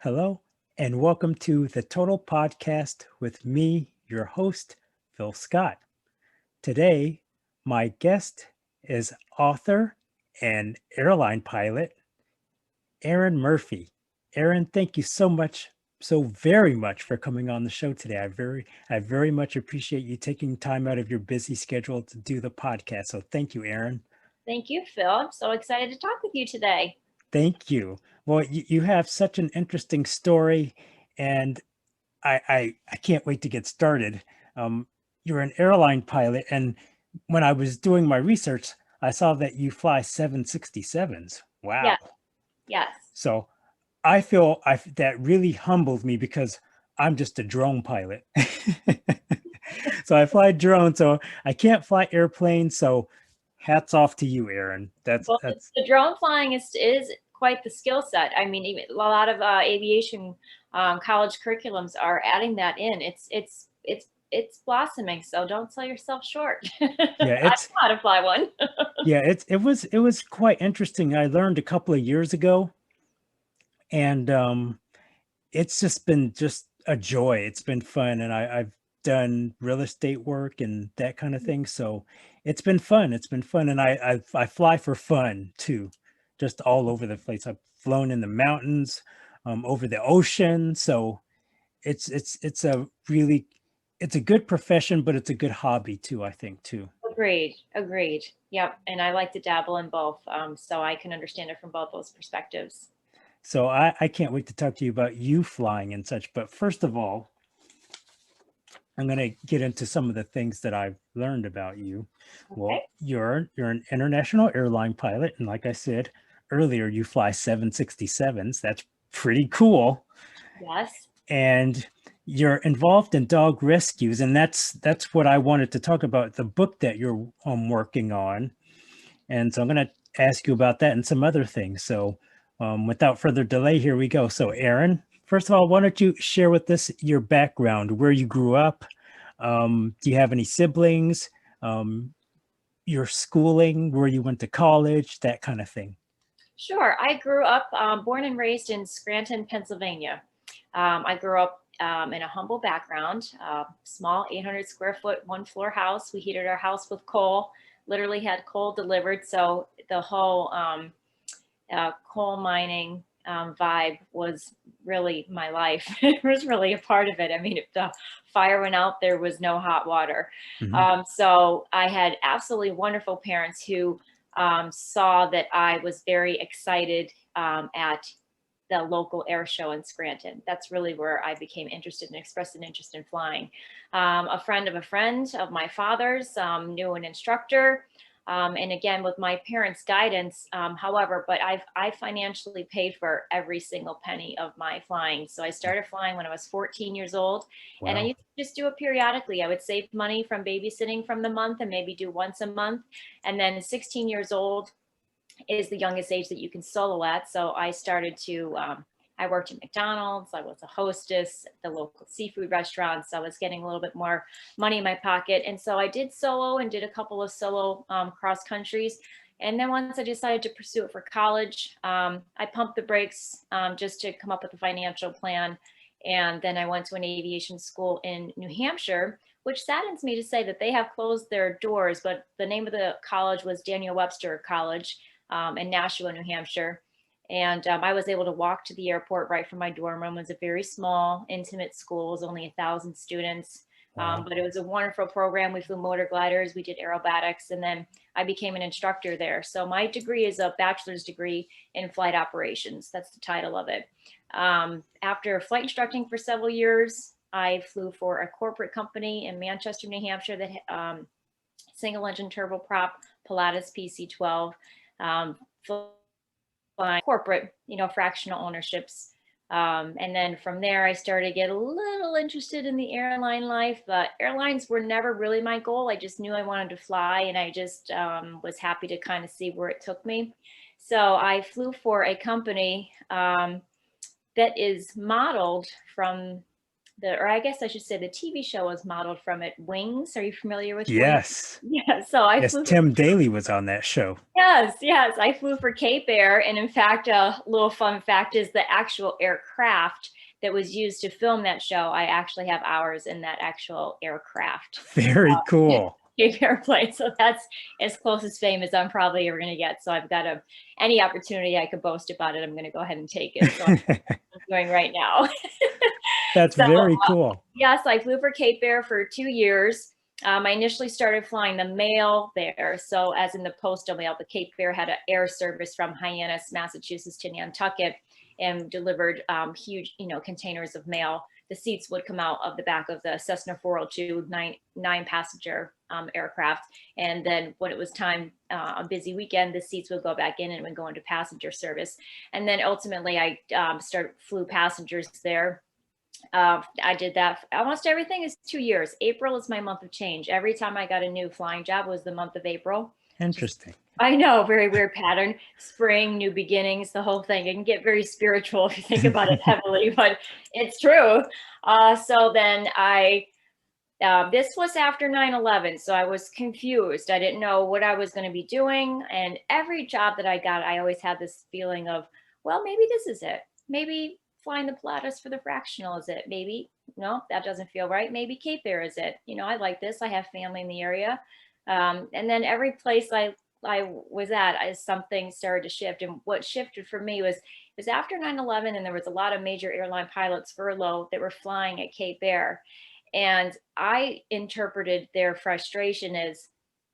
Hello, and welcome to the Total Podcast with me, your host, Phil Scott. Today, my guest is author and airline pilot, Erin Murphy. Erin, thank you so very much for coming on the show today. I very much appreciate you taking time out of your busy schedule to do the podcast. So thank you, Erin. Thank you, Phil. I'm so excited to talk with you today. Thank you. Well, you have such an interesting story, and I can't wait to get started. Um, you're an airline pilot, and when I was doing my research, I saw that you fly 767s. Wow. Yes, yes. So that really humbled me because I'm just a drone pilot. So I fly drones, so I can't fly airplanes. So hats off to you, Erin. Well, the, That's the drone flying is quite the skill set. I mean, even a lot of aviation college curriculums are adding that in. It's blossoming. So don't sell yourself short. I yeah, know how to fly one. it was quite interesting. I learned a couple of years ago, and it's just been just a joy. It's been fun, and I've done real estate work and that kind of thing. So it's been fun. It's been fun, and I fly for fun too, just all over the place. I've flown in the mountains, over the ocean. So it's a really it's a good profession, but it's a good hobby too. I think too. Agreed. Agreed. Yep. And I like to dabble in both, so I can understand it from both those perspectives. So I can't wait to talk to you about you flying and such. But first of all, I'm going to get into some of the things that I've learned about you. Okay. Well, you're an international airline pilot, and like I said earlier, you fly 767s. That's pretty cool. Yes. And you're involved in dog rescues, and that's what I wanted to talk about, the book that you're working on. And so I'm going to ask you about that and some other things. So without further delay, here we go. So Erin, first of all, why don't you share with us your background, where you grew up? Do you have any siblings? Um, your schooling, where you went to college, that kind of thing. Sure. I grew up, born and raised in Scranton, Pennsylvania. I grew up in a humble background, small 800 square foot, one floor house. We heated our house with coal, literally had coal delivered. So the whole coal mining vibe was really my life. It was really a part of it. I mean, if the fire went out, there was no hot water. Hmm. So I had absolutely wonderful parents who saw that I was very excited at the local air show in Scranton. That's really where I became interested and expressed an interest in flying. A friend of a friend of my father's knew an instructor. And again, with my parents' guidance, however, but I financially paid for every single penny of my flying. So I started flying when I was 14 years old, and I Wow. used to just do it periodically. I would save money from babysitting from the month and maybe do once a month. And then 16 years old is the youngest age that you can solo at. So I started to, I worked at McDonald's. I was a hostess at the local seafood restaurants. I was getting a little bit more money in my pocket. And so I did solo and did a couple of solo cross countries. And then once I decided to pursue it for college, I pumped the brakes just to come up with a financial plan. And then I went to an aviation school in New Hampshire, which saddens me to say that they have closed their doors, but the name of the college was Daniel Webster College in Nashua, New Hampshire. And I was able to walk to the airport right from my dorm room. It was a very small, intimate school. It was only 1,000 students. Wow. But it was a wonderful program. We flew motor gliders, we did aerobatics, and then I became an instructor there. So my degree is a bachelor's degree in flight operations. That's the title of it. After flight instructing for several years, I flew for a corporate company in Manchester, New Hampshire that single engine turboprop Pilatus PC-12, flying corporate, fractional ownerships. And then from there, I started to get a little interested in the airline life. But airlines were never really my goal. I just knew I wanted to fly, and I just was happy to kind of see where it took me. So I flew for a company that is modeled from or I guess I should say the TV show was modeled from it. Wings. Are you familiar with Wings? Yes. Yeah. So I Yes, flew. Tim Daly was on that show. Yes, yes. I flew for Cape Air. And in fact, a little fun fact is the actual aircraft that was used to film that show, I actually have hours in that actual aircraft. Very cool. Cape Airplane. So that's as close as fame as I'm probably ever going to get. So I've got any opportunity I could boast about it, I'm going to go ahead and take it. So I'm doing right now. That's So very cool. yes, I flew for Cape Air for 2 years. I initially started flying the mail there. So as in the postal mail, the Cape Air had an air service from Hyannis, Massachusetts to Nantucket and delivered huge, containers of mail. The seats would come out of the back of the Cessna 402 nine passenger aircraft. And then when it was time, a busy weekend, the seats would go back in and would go into passenger service. And then ultimately I flew passengers there. I did that. Almost everything is 2 years. April is my month of change. Every time I got a new flying job was the month of April. Interesting. I know, very weird pattern. Spring, new beginnings, the whole thing. It can get very spiritual if you think about it heavily, but it's true. So then this was after 9/11, so I was confused. I didn't know what I was going to be doing. And every job that I got, I always had this feeling of, well, maybe this is it. Maybe flying the Pilatus for the fractional is it. Maybe, no, that doesn't feel right. Maybe Cape Air is it. I like this. I have family in the area. And then every place I was at, something started to shift. And what shifted for me was after 9/11, and there was a lot of major airline pilots furloughed that were flying at Cape Air. And I interpreted their frustration as,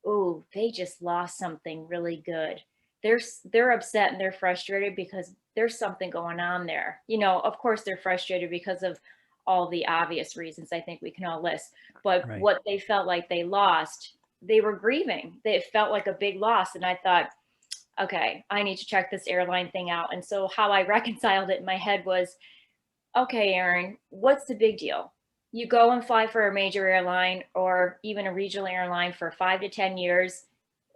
oh, they just lost something really good. They're upset and they're frustrated because there's something going on there. Of course they're frustrated because of all the obvious reasons I think we can all list. But Right. what they felt like they lost, they were grieving. It felt like a big loss. And I thought, okay, I need to check this airline thing out. And so how I reconciled it in my head was, okay, Erin, what's the big deal? You go and fly for a major airline or even a regional airline for 5 to 10 years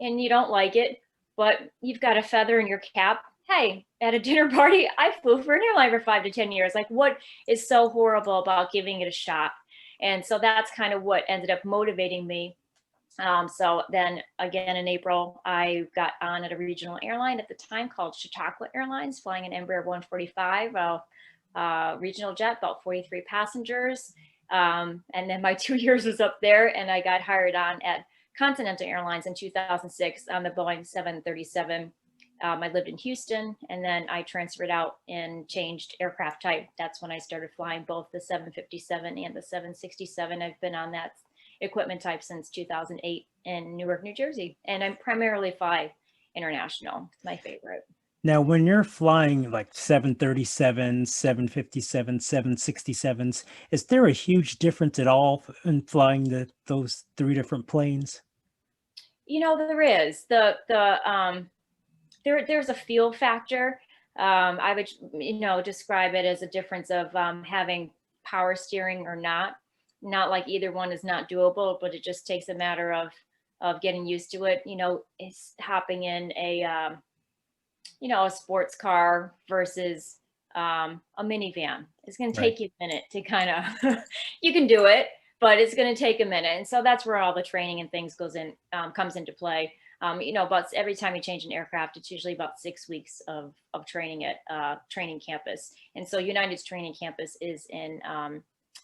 and you don't like it, but you've got a feather in your cap. Hey, at a dinner party, I flew for an airline for 5 to 10 years. Like, what is so horrible about giving it a shot? And so that's kind of what ended up motivating me. So then again in April, I got on at a regional airline at the time called Chautauqua Airlines, flying an Embraer 145, regional jet, about 43 passengers. And then my 2 years was up there, and I got hired on at Continental Airlines in 2006 on the Boeing 737. I lived in Houston, and then I transferred out and changed aircraft type. That's when I started flying both the 757 and the 767. I've been on that equipment type since 2008 in Newark, New Jersey. And I'm primarily fly international. It's my favorite. Now, when you're flying like 737s, 757s, 767s, is there a huge difference at all in flying those three different planes? There is there's a feel factor. I would, describe it as a difference of having power steering or not. Not like either one is not doable, but it just takes a matter of getting used to it. It's hopping in a sports car versus a minivan. It's going to Right. take you a minute to kind of, you can do it, but it's going to take a minute. And so that's where all the training and things comes into play. But every time you change an aircraft, it's usually about 6 weeks of training at training campus. And so United's training campus is in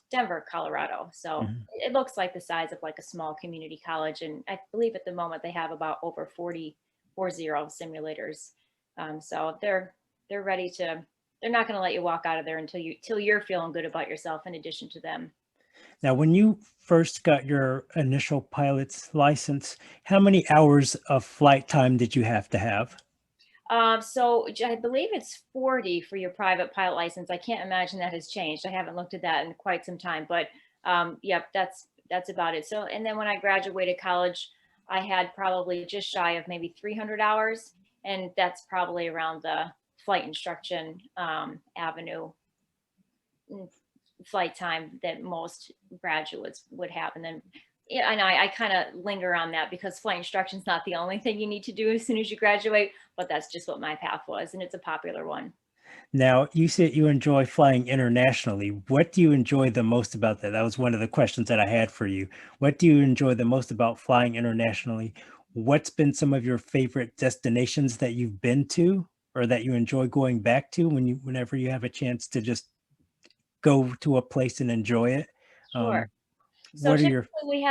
Denver, Colorado. So Mhm. it looks like the size of like a small community college. And I believe at the moment they have about over 40 simulators. So they're ready to, they're not going to let you walk out of there until you're feeling good about yourself in addition to them. Now, when you first got your initial pilot's license, how many hours of flight time did you have to have? So I believe it's 40 for your private pilot license. I can't imagine that has changed. I haven't looked at that in quite some time, but yep, that's about it. So, and then when I graduated college, I had probably just shy of maybe 300 hours, and that's probably around the flight instruction avenue flight time that most graduates would have. And then, yeah, and I kind of linger on that because flight instruction is not the only thing you need to do as soon as you graduate, but that's just what my path was. And it's a popular one. Now, you said you enjoy flying internationally. What do you enjoy the most about that? That was one of the questions that I had for you. What do you enjoy the most about flying internationally? What's been some of your favorite destinations that you've been to or that you enjoy going back to whenever you have a chance to just go to a place and enjoy it? Sure. Um, So what are your, typically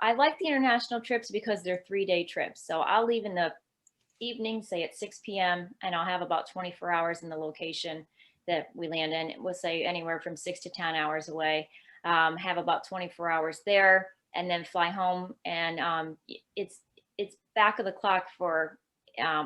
I like the international trips because they're 3-day trips. So I'll leave in the evening, say at 6 p.m., and I'll have about 24 hours in the location that we land in. We'll say anywhere from 6 to 10 hours away. Have about 24 hours there, and then fly home. And it's back of the clock for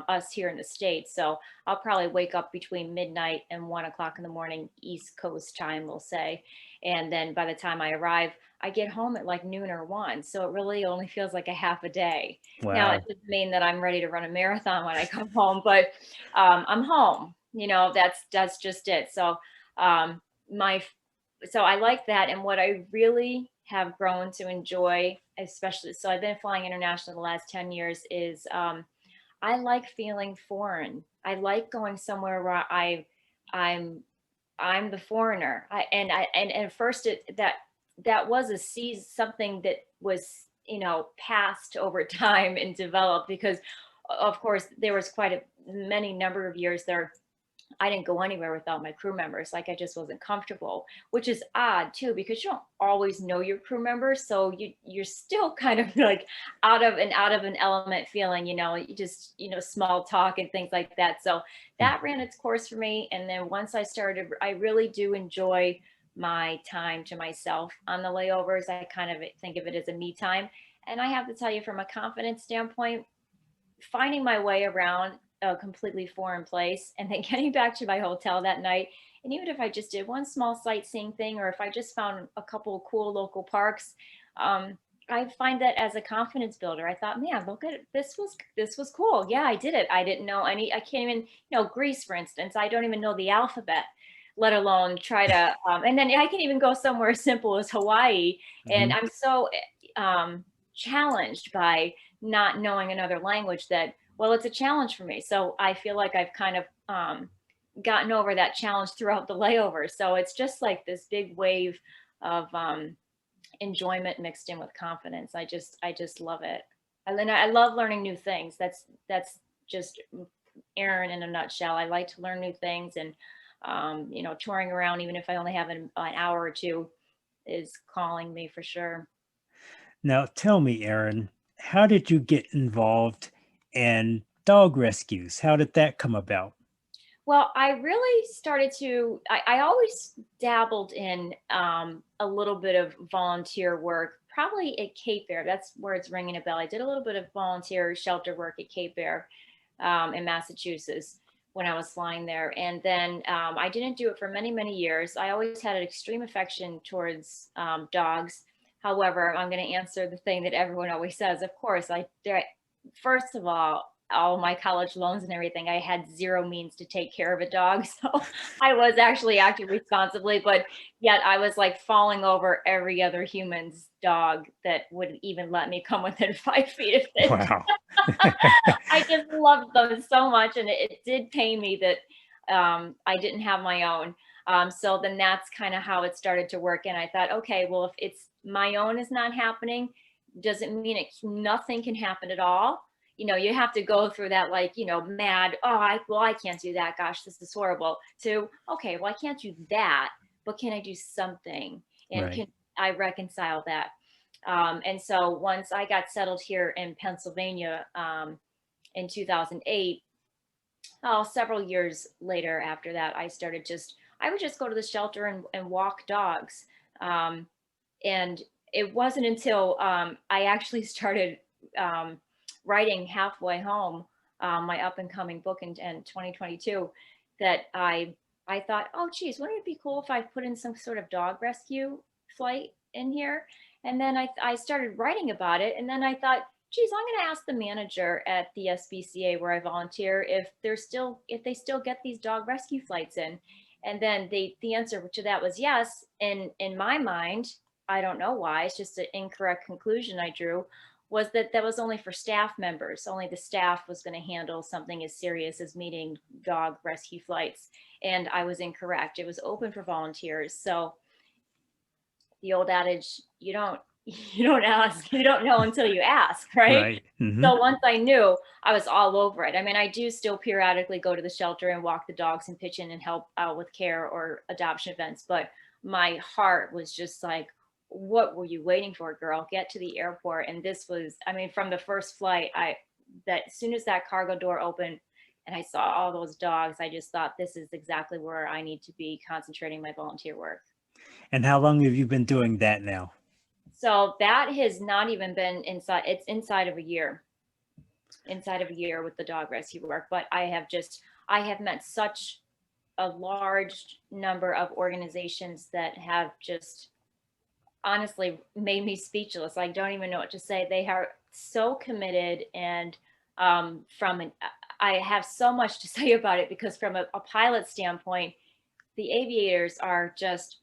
us here in the States. So I'll probably wake up between midnight and 1 o'clock in the morning, East Coast time, we'll say. And then by the time I arrive, I get home at like noon or 1. So it really only feels like a half a day. Now, it wow. doesn't mean that I'm ready to run a marathon when I come home, but I'm home. That's just it. So um, my so I like that. And what I really have grown to enjoy, especially, so I've been flying international the last 10 years, is I like feeling foreign. I like going somewhere where I'm I'm the foreigner. And at first that was something that was, passed over time and developed because of course there was quite a many number of years there I didn't go anywhere without my crew members. Like I just wasn't comfortable, which is odd too, because you don't always know your crew members. So you're still kind of like out of an element feeling, you just, small talk and things like that. So that ran its course for me. And then once I really do enjoy my time to myself on the layovers. I kind of think of it as a me time. And I have to tell you, from a confidence standpoint, finding my way around a completely foreign place and then getting back to my hotel that night. And even if I just did one small sightseeing thing, or if I just found a couple of cool local parks, I find that as a confidence builder. I thought, man, look at it. This was cool. Yeah, I did it. I didn't know any. I can't even, Greece, for instance. I don't even know the alphabet, let alone try to. And then I can even go somewhere as simple as Hawaii, and Mhm. I'm so challenged by not knowing another language that, well, it's a challenge for me. So I feel like I've kind of gotten over that challenge throughout the layover. So it's just like this big wave of enjoyment mixed in with confidence. I just love it. I love learning new things. That's just Erin in a nutshell. I like to learn new things, and touring around, even if I only have an hour or two, is calling me for sure. Now, tell me, Erin, how did you get involved in dog rescues? How did that come about? Well, I really started to, I always dabbled in a little bit of volunteer work, probably at Cape Air. That's where it's ringing a bell. I did a little bit of volunteer shelter work at Cape Air in Massachusetts when I was flying there. And then I didn't do it for many, many years. I always had an extreme affection towards dogs. However, I'm going to answer the thing that everyone always says. Of course, first of all my college loans and everything, I had zero means to take care of a dog. So I was actually acting responsibly, but yet I was like falling over every other human's dog that would even let me come within 5 feet of it. Wow. I just loved them so much. And it did pain me that I didn't have my own. So then that's kind of how it started to work. And I thought, okay, well, if it's my own is not happening, doesn't mean nothing can happen at all. You have to go through that, like, mad, oh, I can't do that. Gosh, this is horrible. To, okay, well, I can't do that, but can I do something? And Right. can I reconcile that? And so once I got settled here in Pennsylvania in 2008, several years later after that, I would just go to the shelter and walk dogs. Um, and it wasn't until I actually started um, writing halfway home, my up and coming book in 2022, that I thought, oh geez, wouldn't it be cool if I put in some sort of dog rescue flight in here? And then I started writing about it, and then I thought, geez, I'm going to ask the manager at the SBCA where I volunteer if they still get these dog rescue flights in. And then the answer to that was yes. And in my mind, I don't know why, it's just an incorrect conclusion I drew, was that that was only for staff members. Only the staff was going to handle something as serious as meeting dog rescue flights. And I was incorrect. It was open for volunteers. So the old adage, you don't you don't ask, you don't know until you ask, right? Right. Hmm. So once I knew, I was all over it. I mean, I do still periodically go to the shelter and walk the dogs and pitch in and help out with care or adoption events, but my heart was just like, what were you waiting for, girl? Get to the airport. And this was, I mean, from the first flight, I that as soon as that cargo door opened and I saw all those dogs, I just thought this is exactly where I need to be concentrating my volunteer work. And how long have you been doing that now? So that has not even been inside, it's inside of a year with the dog rescue work. But I have met such a large number of organizations that have just honestly made me speechless. I don't even know what to say. They are so committed. And from an, I have so much to say about it because from a pilot standpoint, the aviators are just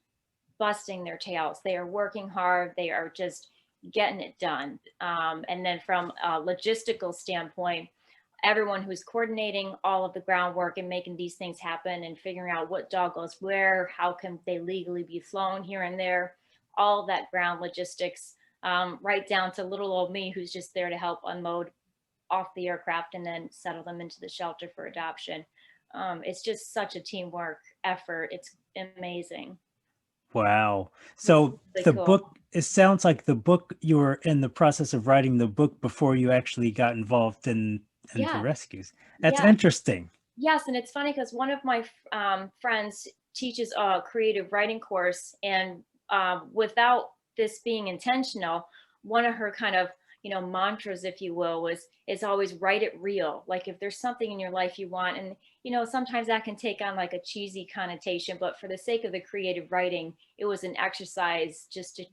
busting their tails. They are working hard. They are just getting it done. And then from a logistical standpoint, everyone who's coordinating all of the groundwork and making these things happen and figuring out what dog goes where, how can they legally be flown here and there, all of that ground logistics, right down to little old me who's just there to help unload off the aircraft and then settle them into the shelter for adoption. It's just such a teamwork effort. It's amazing. Wow. It's So really the cool. book, it sounds like the book, you were in the process of writing the book before you actually got involved in the Yeah. rescues. That's Yeah. interesting. Yes. And it's funny because one of my friends teaches a creative writing course. And without this being intentional, one of her kind of, mantras, if you will, is always write it real. Like if there's something in your life you want, and, sometimes that can take on like a cheesy connotation, but for the sake of the creative writing, it was an exercise just to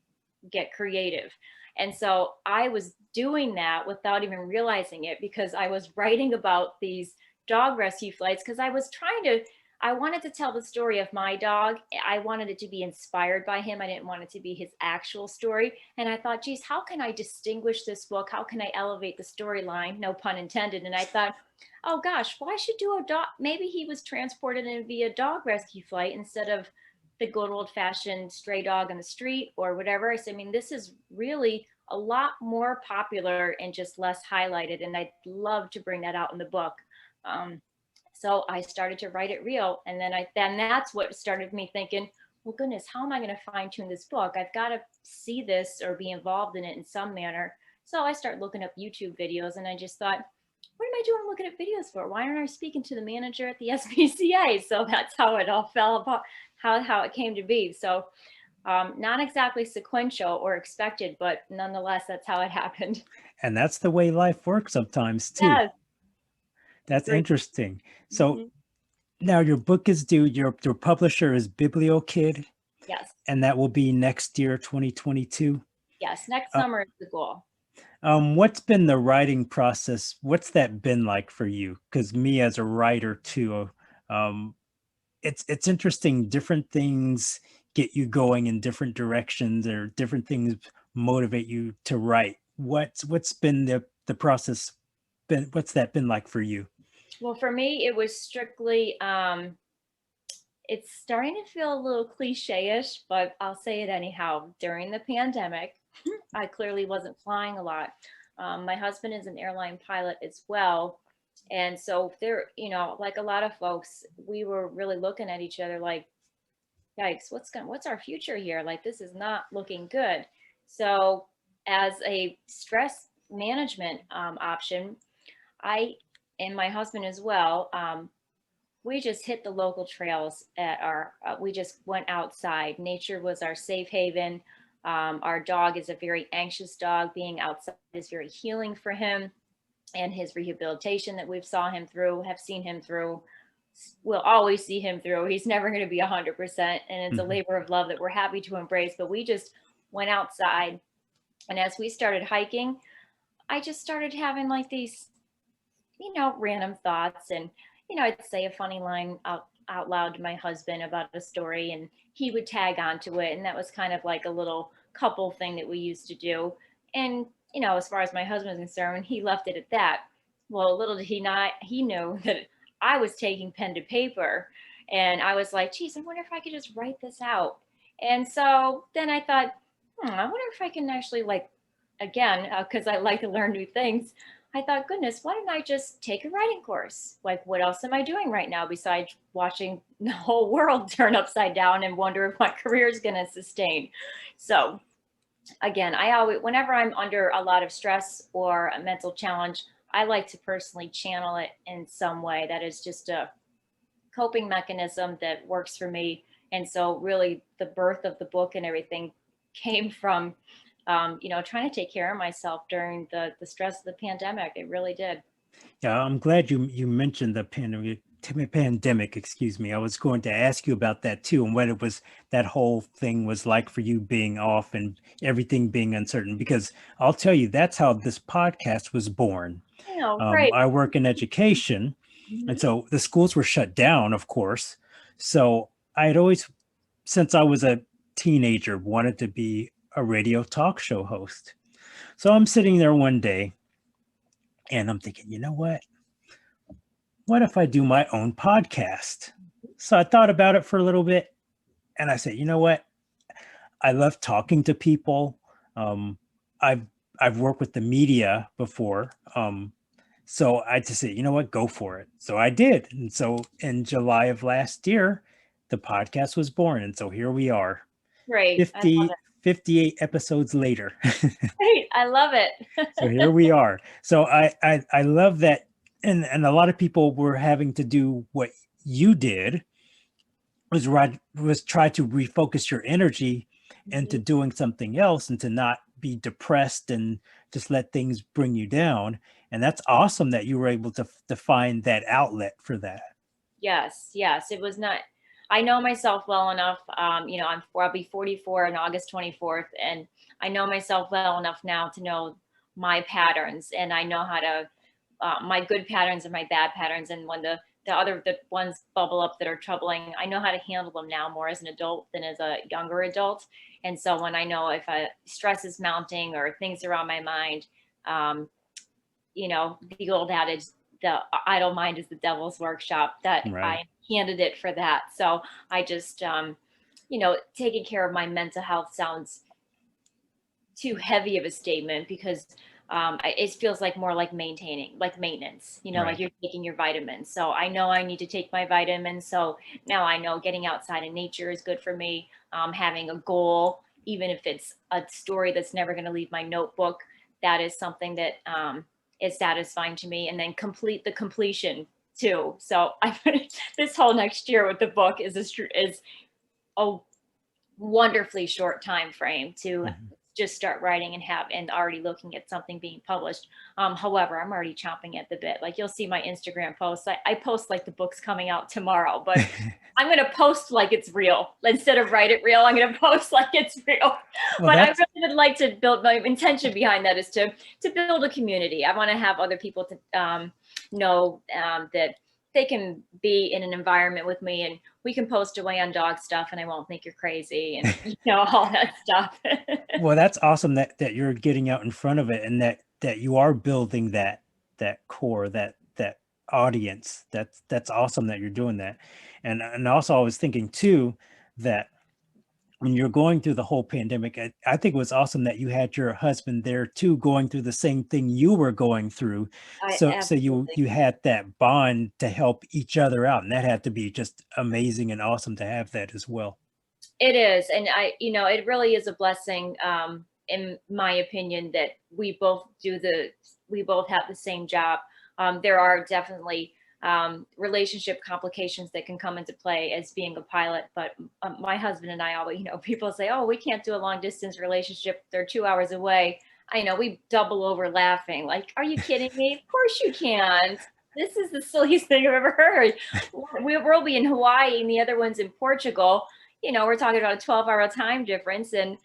get creative. And so I was doing that without even realizing it because I was writing about these dog rescue flights because I wanted to tell the story of my dog. I wanted it to be inspired by him. I didn't want it to be his actual story. And I thought, geez, how can I distinguish this book? How can I elevate the storyline? No pun intended. And I thought, oh gosh, well, I should do a dog. Maybe he was transported in via dog rescue flight instead of the good old fashioned stray dog on the street or whatever. I said, I mean, this is really a lot more popular and just less highlighted. And I'd love to bring that out in the book. Um, so I started to write it real. And then that's what started me thinking, well, goodness, how am I going to fine tune this book? I've got to see this or be involved in it in some manner. So I started looking up YouTube videos and I just thought, what am I doing looking at videos for? Why aren't I speaking to the manager at the SPCA? So that's how it all fell apart, how it came to be. So not exactly sequential or expected, but nonetheless, that's how it happened. And that's the way life works sometimes too. Yes, That's great. interesting. So Mhm. now your book is due, your publisher is BiblioKid, Yes, and that will be next year, 2022. yes. Next Uh, summer is the goal. what's been the writing process? What's that been like for you? Because me as a writer too, um, it's interesting. Different things get you going in different directions, or different things motivate you to write. What's been the process been? What's that been like for you? Well, for me, it was strictly, it's starting to feel a little cliche-ish, but I'll say it anyhow. During the pandemic, I clearly wasn't flying a lot. My husband is an airline pilot as well. And so there, like a lot of folks, we were really looking at each other like, yikes, what's our future here? Like this is not looking good. So as a stress management option, I and my husband as well, we just hit the local trails at we just went outside. Nature was our safe haven. Our dog is a very anxious dog. Being outside is very healing for him, and his rehabilitation that have seen him through, we'll always see him through. He's never going to be 100%. And it's a Mhm. labor of love that we're happy to embrace. But we just went outside. And as we started hiking, I just started having like these, random thoughts. And, I'd say a funny line out loud to my husband about a story, and he would tag onto it. And that was kind of like a little couple thing that we used to do. And as far as my husband is concerned, he left it at that. Well, little did he not, he knew that I was taking pen to paper, and I was like, geez, I wonder if I could just write this out. And so then I thought, I wonder if I can actually, like, again, because I like to learn new things. I thought, goodness, why don't I just take a writing course? Like, what else am I doing right now besides watching the whole world turn upside down and wonder if my career is going to sustain? So again, I always, whenever I'm under a lot of stress or a mental challenge, I like to personally channel it in some way that is just a coping mechanism that works for me. And so, really, the birth of the book and everything came from, trying to take care of myself during the stress of the pandemic. It really did. Yeah, I'm glad you mentioned the pandemic, excuse me. I was going to ask you about that too, and what it was, that whole thing was like for you being off and everything being uncertain. Because I'll tell you, that's how this podcast was born. Great. I work in education, and Mhm. so the schools were shut down, of course. So I had always, since I was a teenager, wanted to be a radio talk show host. So I'm sitting there one day and I'm thinking, you know what if I do my own podcast? So I thought about it for a little bit and I said, you know what? I love talking to people. Um, I've I've worked with the media before. So I just said, you know what, go for it. So I did. And so in July of last year, the podcast was born. And so here we are, Great. I love 58 episodes later. it. I love it. So here we are. So I love that. And a lot of people were having to do what you did, was try to refocus your energy into Mhm. doing something else and to not be depressed and just let things bring you down. And that's awesome that you were able to find that outlet for that. Yes, yes. It was not, I know myself well enough. I'll be 44 on August 24th, and I know myself well enough now to know my patterns, and I know how to, my good patterns and my bad patterns. And when the ones bubble up that are troubling, I know how to handle them now more as an adult than as a younger adult. And so when I know if a stress is mounting or things are on my mind, um, the old adage, the idle mind is the devil's workshop, that I Right. am candidate for that. So I just, taking care of my mental health sounds too heavy of a statement because it feels like more like maintaining, like maintenance, like Right. you're taking your vitamins. So I know I need to take my vitamins. So now I know getting outside in nature is good for me. Having a goal, even if it's a story that's never going to leave my notebook, that is something that is satisfying to me. And then complete the completion too. So I this whole next year with the book is a wonderfully short time frame to Mhm. just start writing and have and already looking at something being published. However, I'm already chomping at the bit. Like, you'll see my Instagram posts. I post like the book's coming out tomorrow, but I'm going to post like it's real instead of write it real. I'm going to post like it's real. Well, But I that's really would like to build, my intention behind that is to build a community. I want to have other people to know that they can be in an environment with me, and we can post away on dog stuff and I won't think you're crazy, and all that stuff. well, that's awesome that you're getting out in front of it and that you are building that core, that audience. That's awesome that you're doing that. And also I was thinking too that when you're going through the whole pandemic, I think it was awesome that you had your husband there too, going through the same thing you were going through. I So absolutely. you had that bond to help each other out, and that had to be just amazing and awesome to have that as well. It is, and it really is a blessing, in my opinion, that we both have the same job. There are definitely relationship complications that can come into play as being a pilot, but my husband and I always, people say, "Oh, we can't do a long distance relationship; they're 2 hours away." I know, we double over laughing, like, "Are you kidding me? Of course you can't. This is the silliest thing I've ever heard. We'll be in Hawaii, and the other one's in Portugal. We're talking about a 12-hour time difference. And,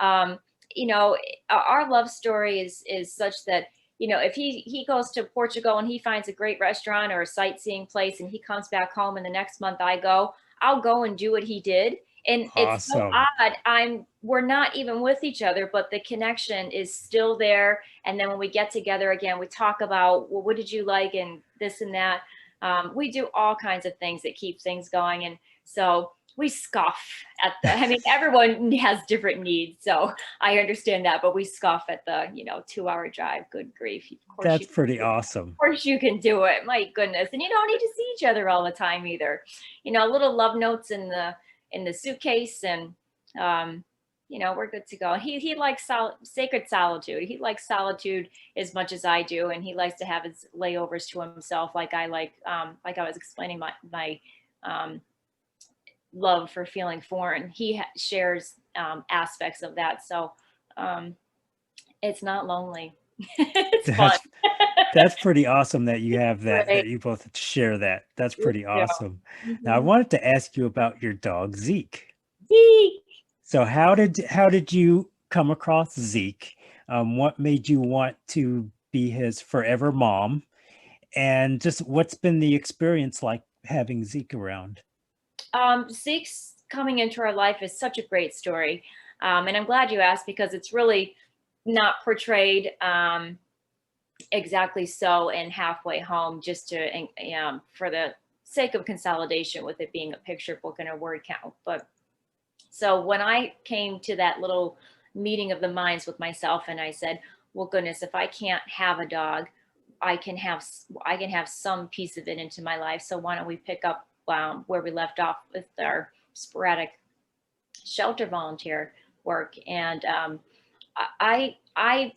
um, you know, our love story is such that, if he goes to Portugal and he finds a great restaurant or a sightseeing place and he comes back home and the next month I'll go and do what he did. And it's so Awesome. odd. I'm we're not even with each other, but the connection is still there. And then when we get together again, we talk about, well, what did you like and this and that. We do all kinds of things that keep things going. And so we scoff at I mean, everyone has different needs. So I understand that, but we scoff at the, 2-hour drive. Good grief. Of course That's pretty awesome. of course you can do it. My goodness. And you don't need to see each other all the time either. Little love notes in the suitcase, and we're good to go. He likes sacred solitude. He likes solitude as much as I do, and he likes to have his layovers to himself, like I like I was explaining my love for feeling foreign. He shares aspects of that, so it's not lonely. It's fun. That's pretty awesome that you have that Right. you both share that. That's pretty Yeah. awesome. Now I Mhm. wanted to ask you about your dog Zeke. Zeke. So how did you come across Zeke? What made you want to be his forever mom? And just what's been the experience like having Zeke around? Zeke's coming into our life is such a great story. And I'm glad you asked, because it's really not portrayed exactly so in Halfway Home, just to for the sake of consolidation with it being a picture book and a word count. But so when I came to that little meeting of the minds with myself, and I said, well, goodness, if I can't have a dog, I can have some piece of it into my life. So why don't we pick up where we left off with our sporadic shelter volunteer work? And I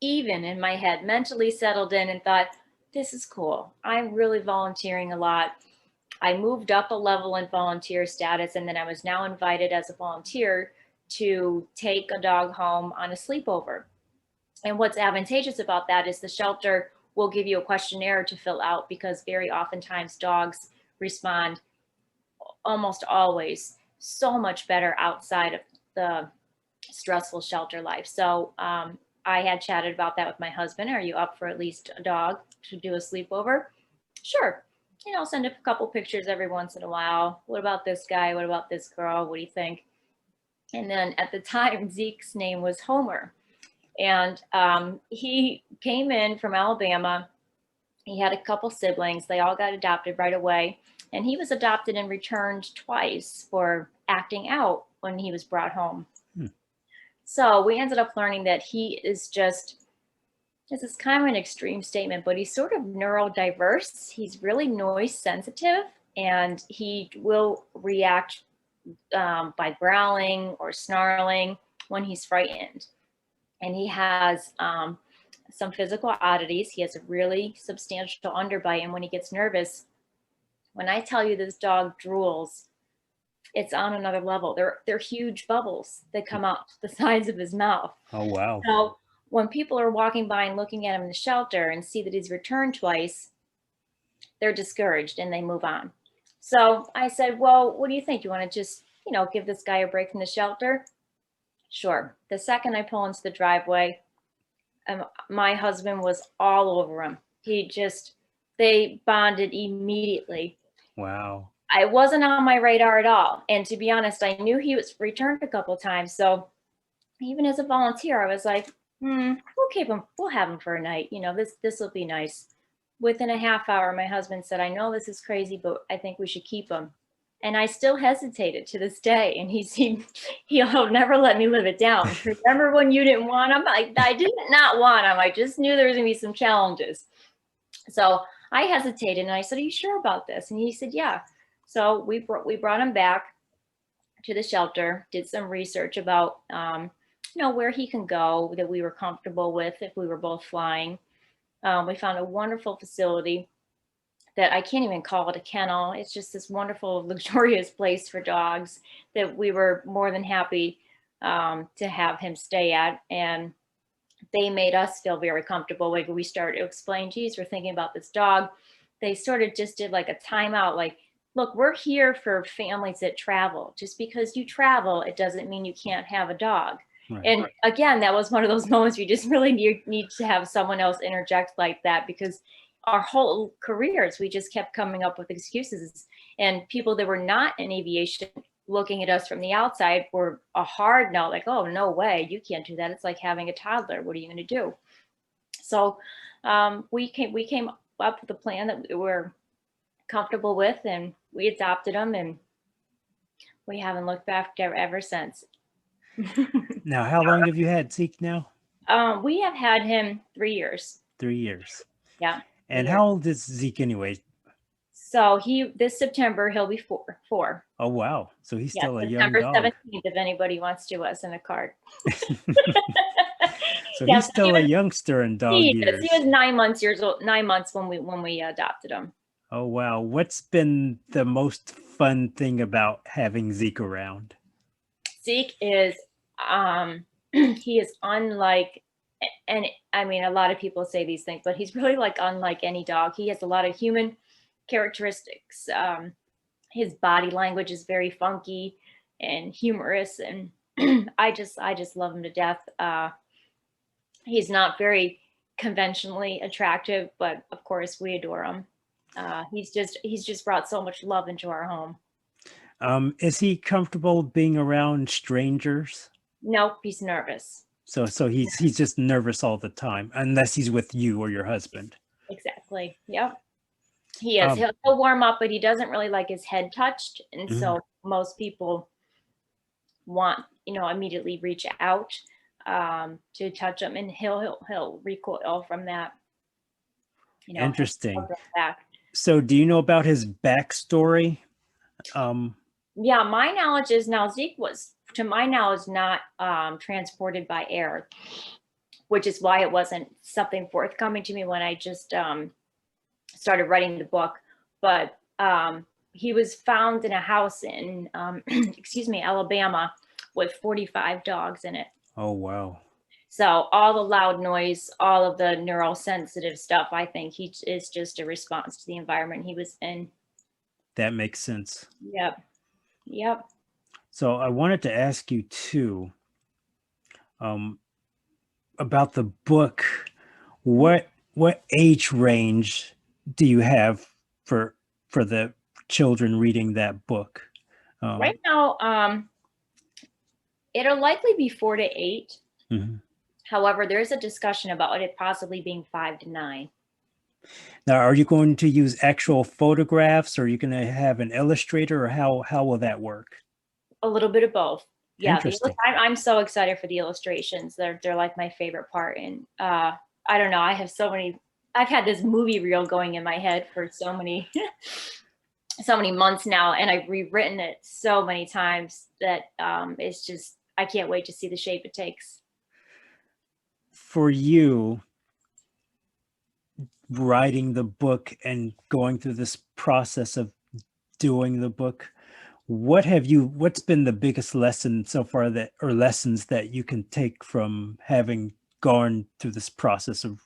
even in my head mentally settled in and thought, this is cool. I'm really volunteering a lot. I moved up a level in volunteer status, and then I was now invited as a volunteer to take a dog home on a sleepover. And what's advantageous about that is the shelter will give you a questionnaire to fill out, because very oftentimes dogs respond almost always so much better outside of the stressful shelter life. So I had chatted about that with my husband. Are you up for at least a dog to do a sleepover? Sure. Send a couple pictures every once in a while. What about this guy? What about this girl? What do you think? And then at the time, Zeke's name was Homer. And he came in from Alabama. He had a couple siblings. They all got adopted right away. And he was adopted and returned twice for acting out when he was brought home. Hmm. So we ended up learning that he is just, this is kind of an extreme statement, but he's sort of neurodiverse. He's really noise sensitive, and he will react by growling or snarling when he's frightened. And he has some physical oddities. He has a really substantial underbite, and when he gets nervous, when I tell you this dog drools, it's on another level. They're huge bubbles that come out the sides of his mouth. Oh wow. So when people are walking by and looking at him in the shelter and see that he's returned twice, they're discouraged and they move on. So I said, well, what do you think? You want to just, give this guy a break from the shelter? Sure. The second I pull into the driveway, my husband was all over him. They bonded immediately. Wow. I wasn't on my radar at all. And to be honest, I knew he was returned a couple of times. So even as a volunteer, I was like, we'll keep him. We'll have him for a night. This will be nice. Within a half hour, my husband said, I know this is crazy, but I think we should keep him. And I still hesitated to this day. And he'll never let me live it down. Remember when you didn't want him? I did not want him. I just knew there was going to be some challenges. So I hesitated, and I said, are you sure about this? And he said, yeah. So we brought him back to the shelter, did some research about, where he can go that we were comfortable with if we were both flying. We found a wonderful facility that I can't even call it a kennel. It's just this wonderful, luxurious place for dogs that we were more than happy to have him stay at. And they made us feel very comfortable. Like we started to explain, geez, we're thinking about this dog. They sort of just did like a timeout, like, look, we're here for families that travel. Just because you travel, it doesn't mean you can't have a dog. Right. And again, that was one of those moments you just really need to have someone else interject like that, because our whole careers, we just kept coming up with excuses. And people that were not in aviation looking at us from the outside were a hard no, like, oh, no way, you can't do that. It's like having a toddler. What are you going to do? So we came up with a plan that we were comfortable with, and we adopted them, and we haven't looked back ever since. Now, how long have you had Zeke now? We have had him 3 years. 3 years. Yeah, three And years. how old is Zeke anyway? So this September he'll be four. Oh, wow. So he's Yeah, still a young September dog. 17th, if anybody wants to send a card. So Yeah, he's still a youngster in dog he was years. 9 months old, 9 months when we adopted him. Oh, wow. What's been the most fun thing about having Zeke around? Zeke is he is unlike, and I mean, a lot of people say these things, but he's really like unlike any dog. He has a lot of human characteristics. His body language is very funky and humorous, and I just love him to death. He's not very conventionally attractive, but of course we adore him. He's just brought so much love into our home. Is he comfortable being around strangers? Nope, he's nervous. So he's just nervous all the time, unless he's with you or your husband. Exactly. Yep. He is. Um, He'll warm up, but he doesn't really like his head touched, and mhm. so most people want, immediately reach out to touch him, and he'll recoil from that. He'll Interesting. go back. So do you know about his backstory? Um, Yeah, my knowledge is now Zeke was, to my knowledge, not transported by air, which is why it wasn't something forthcoming to me when I just started writing the book. But he was found in a house in, excuse me, Alabama with 45 dogs in it. oh, wow. So all the loud noise, all of the neurosensitive stuff, I think he is just a response to the environment he was in. That makes sense. Yep. Yep. So I wanted to ask you too, um, about the book. What age range do you have for the children reading that book? Right Um, now, it'll likely be 4 to 8. mhm. However, there's a discussion about it possibly being 5 to 9. Now, are you going to use actual photographs, or are you going to have an illustrator, or how will that work? A little bit of both. Yeah, Interesting. I'm so excited for the illustrations. They're like my favorite part. And I don't know. I have so many. I've had this movie reel going in my head for so many so many months now, and I've rewritten it so many times that it's just, I can't wait to see the shape it takes. For you, writing the book and going through this process of doing the book, what's been the biggest lesson so far, that or lessons that you can take from having gone through this process of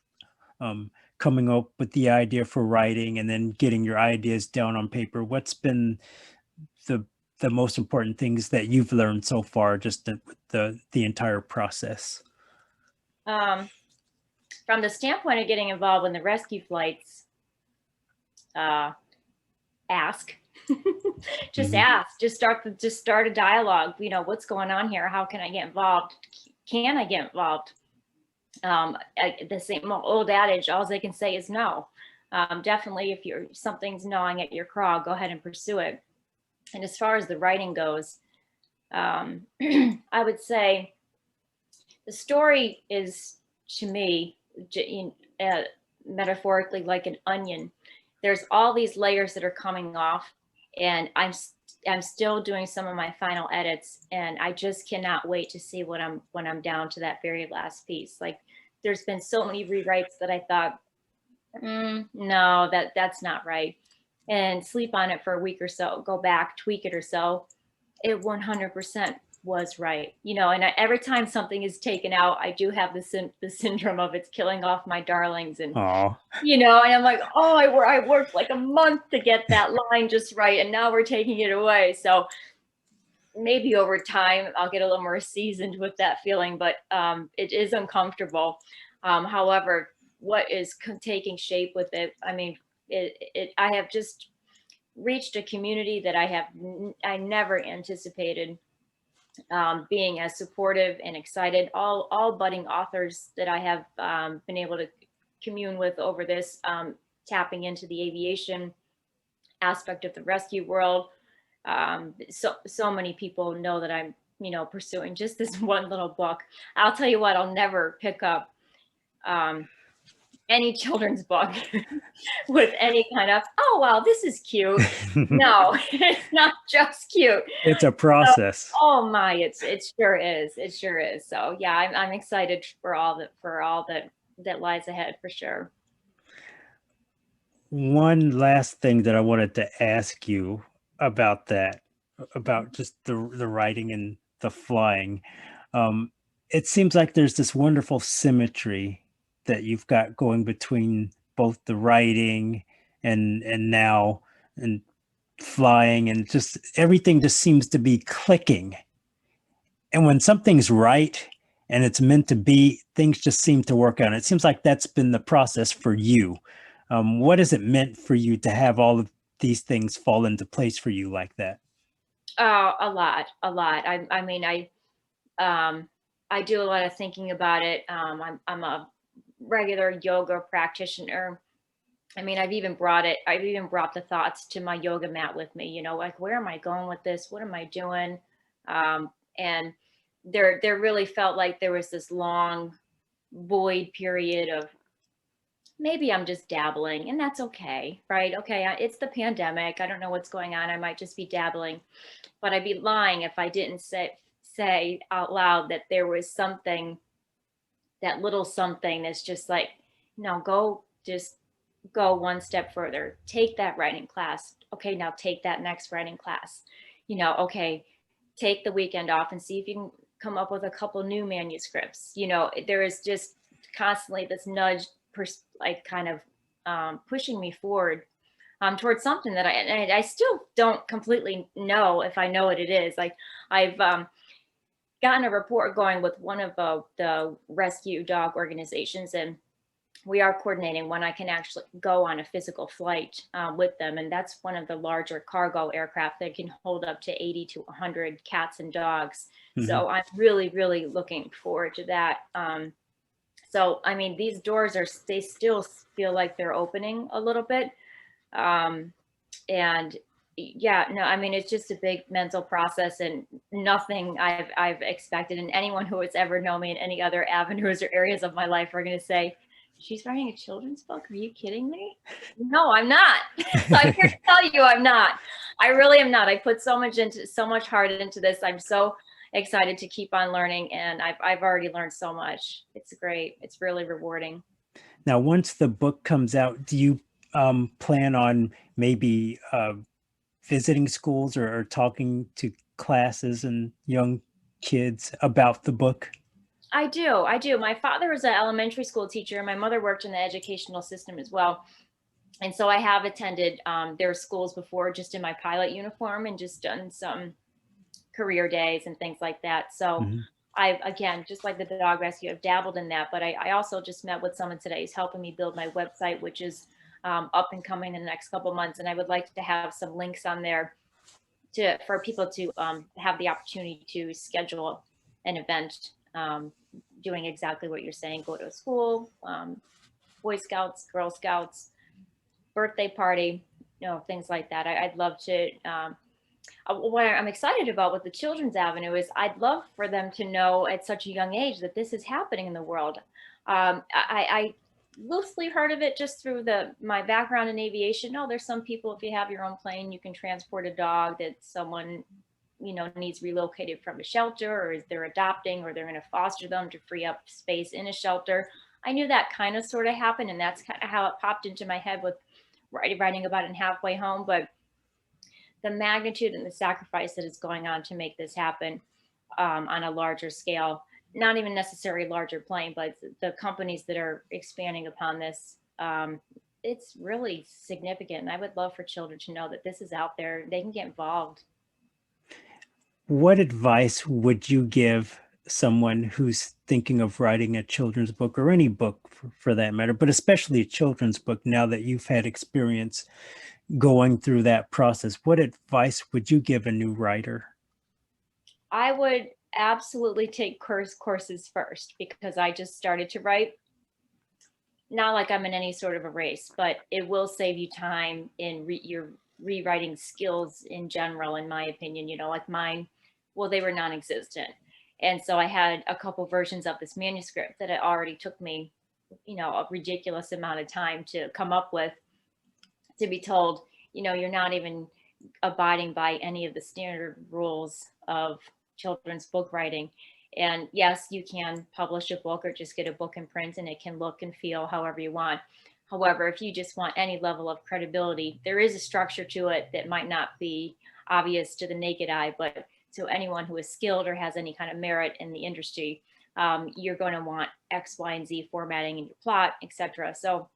coming up with the idea for writing and then getting your ideas down on paper? What's been the most important things that you've learned so far, just with the entire process? Um, from the standpoint of getting involved in the rescue flights, uh, ask. Just Mhm. ask. Just start a dialogue. What's going on here? How can I get involved? Can I get involved? The same old adage, all they can say is no. Definitely, if something's gnawing at your craw, go ahead and pursue it. And as far as the writing goes, I would say the story is, to me, metaphorically like an onion. There's all these layers that are coming off, and I'm still doing some of my final edits, and I just cannot wait to see when I'm down to that very last piece. Like, there's been so many rewrites that I thought, no, that's not right, and sleep on it for a week or so, go back, tweak it or so. It 100% was right. And every time something is taken out, I do have the syndrome of it's killing off my darlings, and Aw. and I'm like, oh, I worked like a month to get that line just right, and now we're taking it away. So maybe over time I'll get a little more seasoned with that feeling, but it is uncomfortable. However, what is taking shape with it, I mean, I have just reached a community that I never anticipated being as supportive and excited. All budding authors that I have been able to commune with over this, tapping into the aviation aspect of the rescue world. So many people know that I'm, pursuing just this one little book. I'll tell you what, I'll never pick up um, any children's book with any kind of, oh wow, this is cute. No, it's not just cute. It's a So, process. oh my, it sure is. It sure is. So yeah, I'm excited for all that lies ahead for sure. One last thing that I wanted to ask you about that, about just the writing and the flying. Um, it seems like there's this wonderful symmetry that you've got going between both the writing and now and flying, and just everything just seems to be clicking. And when something's right and it's meant to be, things just seem to work out. And it seems like that's been the process for you. What has it meant for you to have all of these things fall into place for you like that? A lot, a lot. I mean, um, I do a lot of thinking about it. I'm a regular yoga practitioner. I mean, I've even brought the thoughts to my yoga mat with me, like, where am I going with this? What am I doing? And there really felt like there was this long void period of maybe I'm just dabbling, and that's okay, right? Okay, it's the pandemic. I don't know what's going on. I might just be dabbling, but I'd be lying if I didn't say out loud that there was something, that little something that's just like, no, just go one step further. Take that writing class. Okay, now take that next writing class. Okay, take the weekend off and see if you can come up with a couple new manuscripts. There is just constantly this nudge, like kind of pushing me forward towards something that I still don't completely know if I know what it is. Like I've gotten a report going with one of the rescue dog organizations, and we are coordinating when I can actually go on a physical flight with them. And that's one of the larger cargo aircraft that can hold up to 80 to 100 cats and dogs. Mhm. So I'm really, really looking forward to that. So, I mean, these doors they still feel like they're opening a little bit. Um, and yeah, no, I mean, it's just a big mental process, and nothing I've expected. And anyone who has ever known me in any other avenues or areas of my life are going to say, she's writing a children's book. Are you kidding me? No, I'm not. I'm here to tell you I'm not. I really am not. I put so much heart into this. I'm so excited to keep on learning, and I've already learned so much. It's great. It's really rewarding. Now, once the book comes out, do you plan on maybe visiting schools or talking to classes and young kids about the book? I do. I do. My father was an elementary school teacher, and my mother worked in the educational system as well. And so I have attended their schools before, just in my pilot uniform, and just done some career days and things like that. So Mhm. I've, again, just like the dog rescue, I've dabbled in that. But I also just met with someone today who's helping me build my website, which is up and coming in the next couple months. And I would like to have some links on there for people to have the opportunity to schedule an event, doing exactly what you're saying. Go to a school, Boy Scouts, Girl Scouts, birthday party, things like that. I'd love to. What I'm excited about with the Children's Avenue is I'd love for them to know at such a young age that this is happening in the world. I loosely heard of it just through my background in aviation. Oh, there's some people, if you have your own plane, you can transport a dog that someone needs relocated from a shelter, or they're adopting, or they're going to foster them to free up space in a shelter. I knew that kind of sort of happened, and that's kind of how it popped into my head with writing about it in Halfway Home. But the magnitude and the sacrifice that is going on to make this happen on a larger scale, not even necessarily larger plane, but the companies that are expanding upon this, it's really significant. And I would love for children to know that this is out there. They can get involved. What advice would you give someone who's thinking of writing a children's book, or any book for that matter, but especially a children's book, now that you've had experience going through that process, what advice would you give a new writer? I would absolutely take courses first because I just started to write. Not like I'm in any sort of a race, but it will save you time in your rewriting skills in general, in my opinion. Like mine, well, they were non-existent. And so I had a couple versions of this manuscript that it already took me, a ridiculous amount of time to come up with, to be told, you're not even abiding by any of the standard rules of children's book writing. And yes, you can publish a book or just get a book in print and it can look and feel however you want. However, if you just want any level of credibility, there is a structure to it that might not be obvious to the naked eye, but to anyone who is skilled or has any kind of merit in the industry, you're going to want X, Y, and Z formatting in your plot, etc. So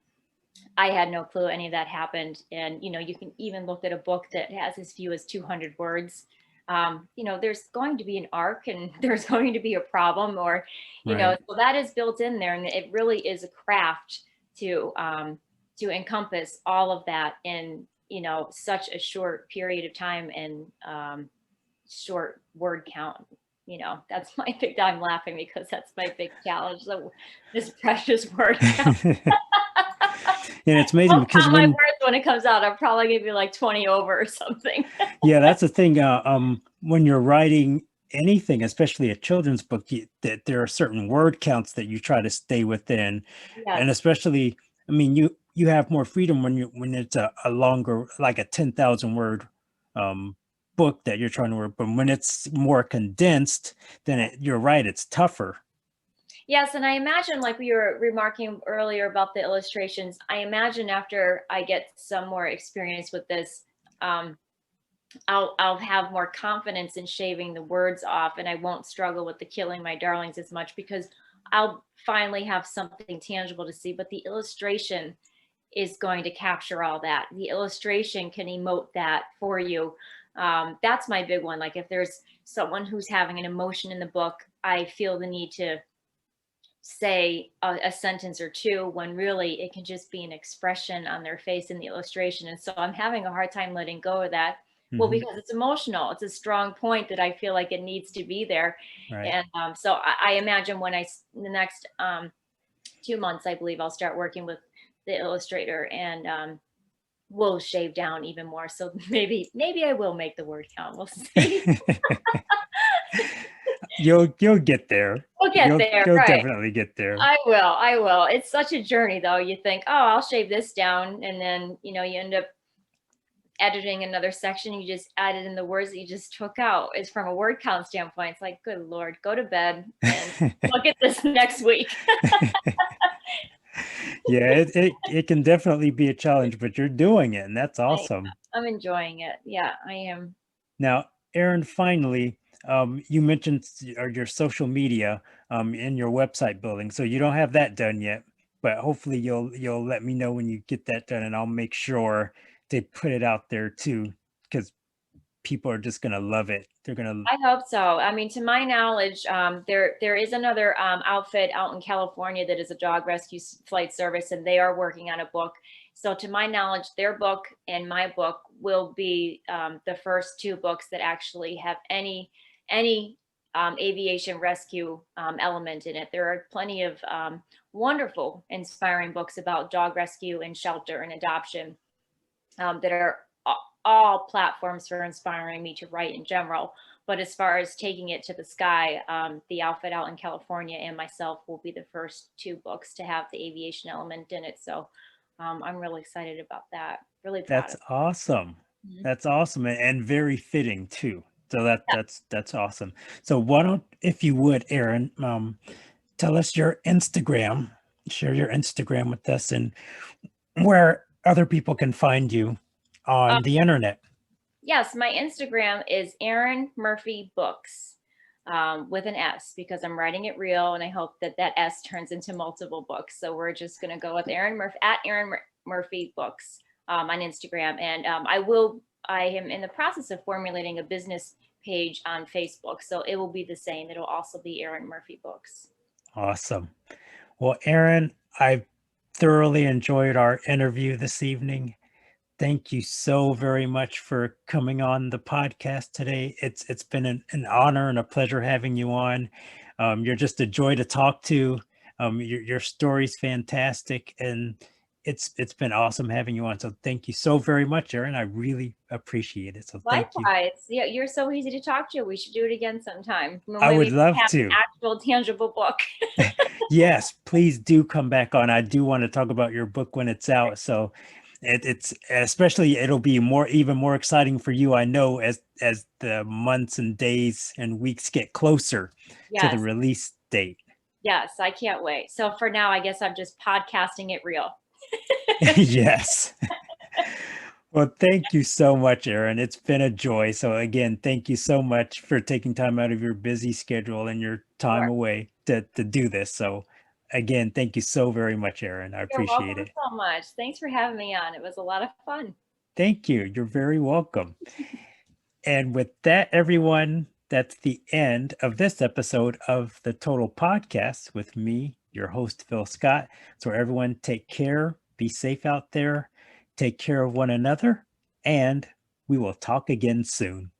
I had no clue any of that happened. And, you can even look at a book that has as few as 200 words. There's going to be an arc and there's going to be a problem, or, Right. so that is built in there. And it really is a craft to encompass all of that in, such a short period of time and short word count. That's my big, I'm laughing because that's my big challenge. So this precious word count. And it's amazing I'll because count my words when it comes out. I'll probably give you like 20 over or something. yeah, that's the thing. When you're writing anything, especially a children's book, that there are certain word counts that you try to stay within, and Yes. especially, I mean, you have more freedom when it's a longer, like a 10,000 word book that you're trying to work. But when it's more condensed, then you're right, it's tougher. Yes, and I imagine, like we were remarking earlier about the illustrations, I imagine after I get some more experience with this, um, I'll have more confidence in shaving the words off, and I won't struggle with the killing my darlings as much because I'll finally have something tangible to see. But the illustration is going to capture all that. The illustration can emote that for you. That's my big one. Like if there's someone who's having an emotion in the book, I feel the need to say a sentence or two when really it can just be an expression on their face in the illustration. And so I'm having a hard time letting go of that. Well, Hmm. because it's emotional, it's a strong point that I feel like it needs to be there. Right. And so I imagine when the next 2 months, I believe I'll start working with the illustrator and we'll shave down even more. So maybe I will make the word count. We'll see. You'll get there. We'll get there, You'll right? definitely get there. I will. It's such a journey though. You think, oh, I'll shave this down. And then, you end up editing another section. You just added in the words that you just took out. It's from a word count standpoint. It's like, good Lord, go to bed and look at this next week. Yeah, it can definitely be a challenge, but you're doing it, and that's awesome. I'm enjoying it. Yeah, I am. Now, Erin, finally, you mentioned your social media in your website building, so you don't have that done yet, but hopefully you'll let me know when you get that done, and I'll make sure to put it out there too, because people are just gonna love it. They're gonna. I hope so. I mean, to my knowledge, there is another outfit out in California that is a dog rescue flight service, and they are working on a book. So, to my knowledge, their book and my book will be the first two books that actually have any aviation rescue element in it. There are plenty of wonderful, inspiring books about dog rescue and shelter and adoption that are all platforms for inspiring me to write in general. But as far as taking it to the sky, the outfit out in California and myself will be the first two books to have the aviation element in it. So I'm really excited about that. Really proud That's of awesome. it. Mhm. That's awesome and very fitting too. So Yeah. that's awesome. So why don't, if you would, Erin, tell us your Instagram, share your Instagram with us and where other people can find you on the internet. Yes, my Instagram is Erin Murphy Books with an S because I'm writing it real, and I hope that that S turns into multiple books. So we're just going to go with Erin Murphy at Murphy Books on Instagram, and I am in the process of formulating a business page on Facebook, so it will be the same. It'll also be Erin Murphy Books. Awesome. Well, Erin, I thoroughly enjoyed our interview this evening. Thank you so very much for coming on the podcast today. It's been an honor and a pleasure having you on. You're just a joy to talk to. Your story's fantastic, and it's been awesome having you on. So thank you so very much, Erin. I really appreciate it. So thank you. Likewise. Yeah, you're so easy to talk to. We should do it again sometime when I would we love have an to. actual tangible book. Yes, please do come back on. I do want to talk about your book when it's out. So it's especially it'll be even more exciting for you, I know, as the months and days and weeks get closer to the Yes. release date. Yes, I can't wait. So for now, I guess I'm just podcasting it real. Yes. Well, thank you so much, Erin. It's been a joy. So again, thank you so much for taking time out of your busy schedule and your time Sure. away to do this. So again, thank you so very much, Erin. I You're appreciate welcome it. so much. Thanks for having me on. It was a lot of fun. Thank you. You're very welcome. And with that, everyone, that's the end of this episode of the Total Podcast with me, your host, Phil Scott. So, everyone, take care, be safe out there, take care of one another, and we will talk again soon.